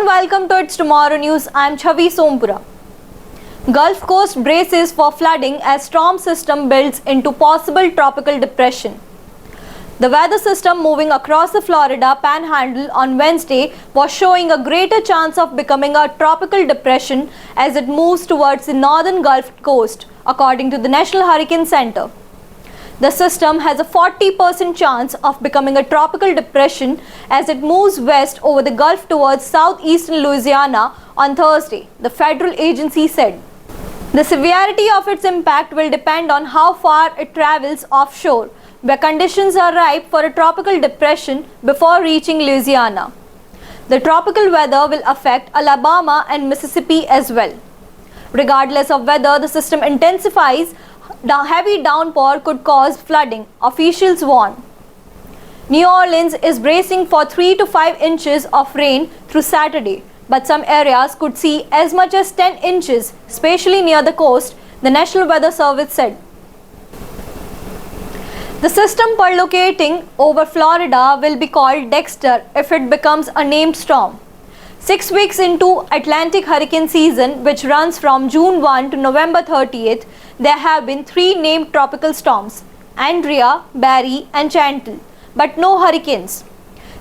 welcome to It's Tomorrow News. I'm Chavi Sompura. Gulf Coast braces for flooding as storm system builds into possible tropical depression. The weather system moving across the Florida Panhandle on Wednesday was showing a greater chance of becoming a tropical depression as it moves towards the northern Gulf Coast, according to the National Hurricane Center. The system has a 40% chance of becoming a tropical depression as it moves west over the Gulf towards southeastern Louisiana on Thursday, the federal agency said. The severity of its impact will depend on how far it travels offshore, where conditions are ripe for a tropical depression before reaching Louisiana. The tropical weather will affect Alabama and Mississippi as well. Regardless of whether the system intensifies, the heavy downpour could cause flooding, officials warn. New Orleans is bracing for 3 to 5 inches of rain through Saturday, but some areas could see as much as 10 inches, especially near the coast, the National Weather Service said. The system perlocating over Florida will be called Dexter if it becomes a named storm. 6 weeks into Atlantic hurricane season, which runs from June 1 to November 30th, there have been 3 named tropical storms, Andrea, Barry and Chantal, but no hurricanes.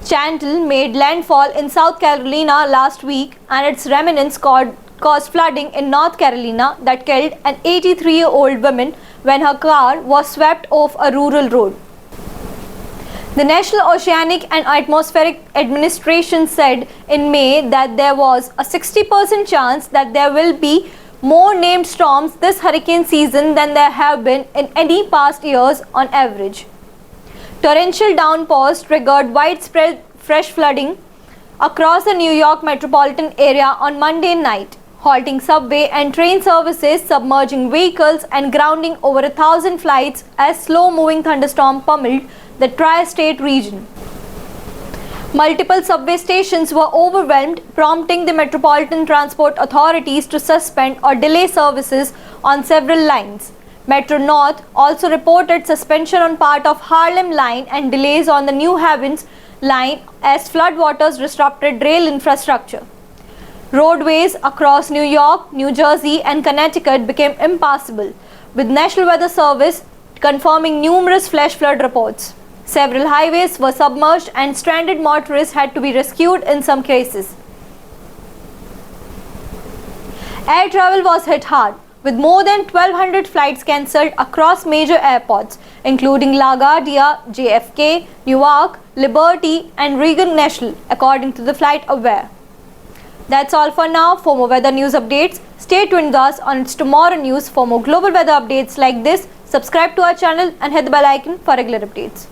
Chantal made landfall in South Carolina last week and its remnants caused flooding in North Carolina that killed an 83-year-old woman when her car was swept off a rural road. The National Oceanic and Atmospheric Administration said in May that there was a 60% chance that there will be more named storms this hurricane season than there have been in any past years on average. Torrential downpours triggered widespread fresh flooding across the New York metropolitan area on Monday night, halting subway and train services, submerging vehicles and grounding over 1,000 flights as slow-moving thunderstorm pummeled the tri-state region. Multiple subway stations were overwhelmed, prompting the Metropolitan Transport authorities to suspend or delay services on several lines. Metro North also reported suspension on part of Harlem Line and delays on the New Havens Line as floodwaters disrupted rail infrastructure. Roadways across New York, New Jersey and Connecticut became impassable, with National Weather Service confirming numerous flash flood reports. Several highways were submerged and stranded motorists had to be rescued in some cases. Air travel was hit hard, with more than 1,200 flights cancelled across major airports, including LaGuardia, JFK, Newark, Liberty and Reagan National, according to the FlightAware. That's all for now. For more weather news updates, stay tuned with us on It's Tomorrow News. For more global weather updates like this, subscribe to our channel and hit the bell icon for regular updates.